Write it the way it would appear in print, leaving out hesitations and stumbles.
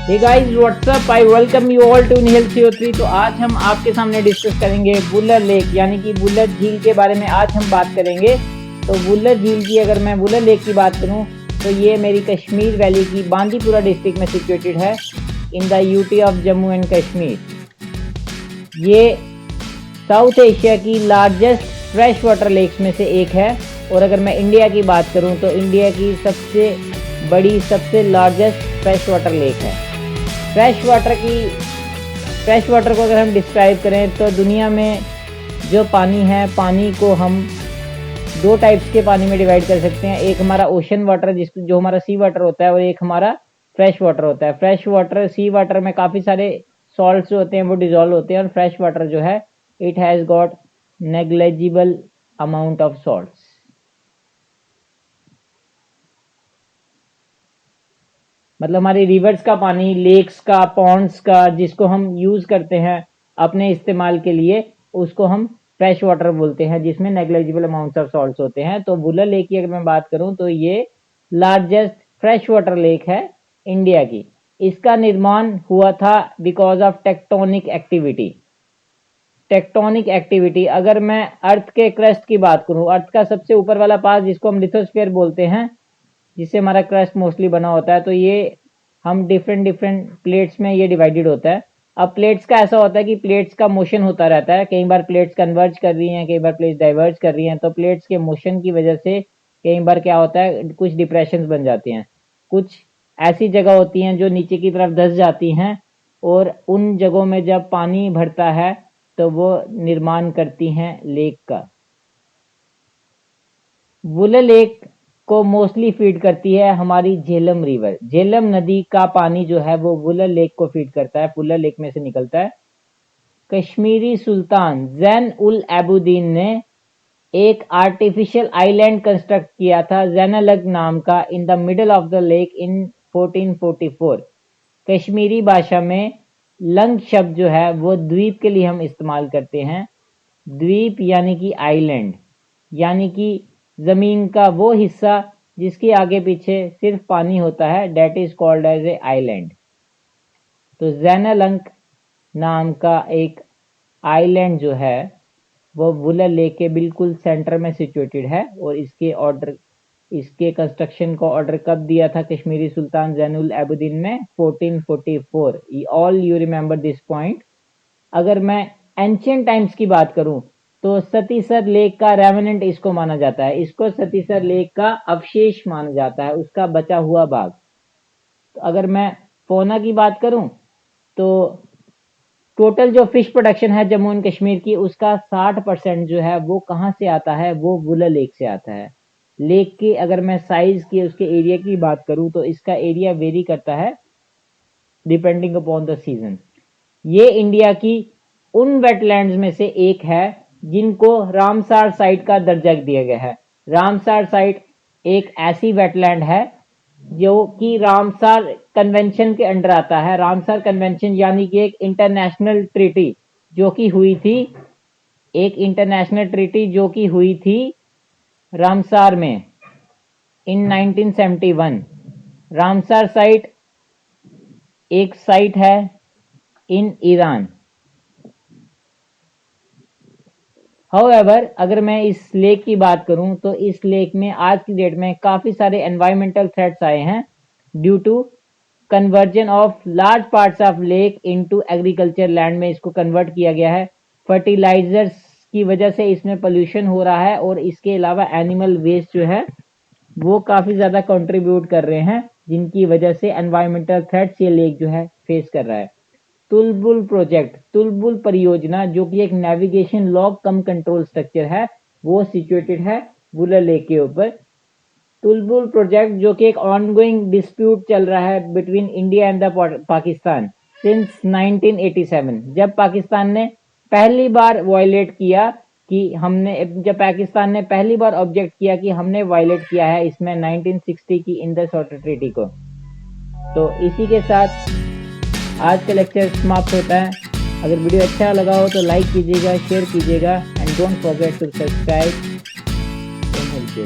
Hey guys what's up, I welcome you all to Nihal CO3। तो आज हम आपके सामने डिस्कस करेंगे वुलर लेक यानी कि वुलर झील के बारे में आज हम बात करेंगे। तो वुलर झील की अगर मैं वुलर लेक की बात करूं तो ये मेरी कश्मीर वैली की बांदीपुरा डिस्ट्रिक्ट में सिचुएटेड है in the UT of Jammu and Kashmir. ये साउथ एशिया की लार्जेस्ट फ्रेश वाटर लेक्स में से एक है। और अगर मैं इंडिया की बात करूं तो इंडिया की सबसे बड़ी सबसे लार्जेस्ट फ्रेश वाटर लेक है। फ्रेश वाटर को अगर हम डिस्क्राइब करें तो दुनिया में जो पानी है, पानी को हम दो टाइप्स के पानी में डिवाइड कर सकते हैं। एक हमारा ओशन वाटर जो हमारा सी वाटर होता है, और एक हमारा फ्रेश वाटर होता है। फ्रेश वाटर, सी वाटर में काफ़ी सारे सॉल्ट्स होते हैं, वो डिजॉल्व होते हैं। और फ्रेश वाटर जो है it has got negligible amount of salts. मतलब हमारी रिवर्स का पानी, लेक्स का, पॉन्ड्स का, जिसको हम यूज़ करते हैं अपने इस्तेमाल के लिए, उसको हम फ्रेश वाटर बोलते हैं, जिसमें नेग्लिजिबल अमाउंट्स ऑफ सॉल्ट्स होते हैं। तो वुलर लेक की अगर मैं बात करूं तो ये लार्जेस्ट फ्रेश वाटर लेक है इंडिया की। इसका निर्माण हुआ था बिकॉज ऑफ टेक्टोनिक एक्टिविटी। अगर मैं अर्थ के क्रस्ट की बात करूं, अर्थ का सबसे ऊपर वाला पार्ट जिसको हम लिथोस्फीयर बोलते हैं, जिससे हमारा क्रस्ट मोस्टली बना होता है, तो ये हम डिफरेंट प्लेट्स में ये डिवाइडेड होता है। अब प्लेट्स का ऐसा होता है कि प्लेट्स का मोशन होता रहता है। कई बार प्लेट्स कन्वर्ज कर रही हैं, कई बार प्लेट्स डाइवर्ज कर रही हैं। तो प्लेट्स के मोशन की वजह से कई बार क्या होता है, कुछ डिप्रेशंस बन जाते हैं। कुछ ऐसी जगह होती हैं जो नीचे की तरफ धंस जाती हैं, और उन जगहों में जब पानी भरता है तो वो निर्माण करती हैं लेक का। वुलर लेक को मोस्टली फीड करती है हमारी झेलम रिवर। झेलम नदी का पानी जो है वो वुलर लेक को फीड करता है, वुलर लेक में से निकलता है। कश्मीरी सुल्तान ज़ैन उल एबुद्दीन ने एक आर्टिफिशियल आइलैंड कंस्ट्रक्ट किया था ज़ैनलग नाम का in the middle of the lake in 1444। Kashmiri भाषा में लंग शब्द जो है वो द्वीप के लिए हम इस्तेमाल करते हैं। द्वीप यानी कि आइलैंड, यानी कि ज़मीन का वो हिस्सा जिसके आगे पीछे सिर्फ पानी होता है, that is called as a island. तो ज़ैनलंक नाम का एक आइलैंड जो है वो वुलर लेक के बिल्कुल सेंटर में सिचुएटेड है। और इसके कंस्ट्रक्शन को ऑर्डर कब दिया था कश्मीरी सुल्तान ज़ैनुल एबुद्दीन ने? 1444। All you remember this point. अगर मैं एंशिएंट टाइम्स की बात करूं तो सतीसर लेक का रेमिनेंट इसको माना जाता है। इसको सतीसर लेक का अवशेष माना जाता है, उसका बचा हुआ भाग। तो अगर मैं फौना की बात करूं तो टोटल जो फिश प्रोडक्शन है जम्मू एंड कश्मीर की, उसका 60% जो है वो कहां से आता है? वो वुलर लेक से आता है। लेक की अगर मैं साइज की, उसके एरिया की बात करूं तो इसका एरिया वेरी करता है डिपेंडिंग अपॉन द सीजन। ये इंडिया की उन वेटलैंड्स में से एक है जिनको रामसार साइट का दर्जा दिया गया है। रामसार साइट एक ऐसी वेटलैंड है जो कि रामसार कन्वेंशन के अंडर आता है। रामसार कन्वेंशन यानी कि एक इंटरनेशनल ट्रीटी जो कि हुई थी रामसार में इन 1971। रामसार साइट एक साइट है इन ईरान। हाउएवर, अगर मैं इस लेक की बात करूं तो इस लेक में आज की डेट में काफ़ी सारे एनवायरमेंटल थ्रेट्स आए हैं due to conversion of large parts of lake into agriculture land में इसको कन्वर्ट किया गया है। फर्टिलाइजर्स की वजह से इसमें पोल्यूशन हो रहा है, और इसके अलावा एनिमल वेस्ट जो है वो काफ़ी ज़्यादा कंट्रीब्यूट कर रहे हैं, जिनकी वजह से एनवायरमेंटल थ्रेट्स ये लेक जो है फेस कर रहा है। तुलबुल परियोजना जो कि एक नेविगेशन लॉग कम कंट्रोल स्ट्रक्चर है, वो सिचुएटेड है वुलर लेक के ऊपर। तुलबुल प्रोजेक्ट जो कि एक ऑनगोइंग डिस्प्यूट चल रहा है between India and the Pakistan since 1987। जब पाकिस्तान ने पहली बार ऑब्जेक्ट किया कि हमने वायलेट किया है इसमें 1960 की इंडस वाटर ट्रीटी को। तो इसी के साथ आज का लेक्चर समाप्त होता है। अगर वीडियो अच्छा लगा हो तो लाइक कीजिएगा, शेयर कीजिएगा, and don't forget to subscribe. Thank you.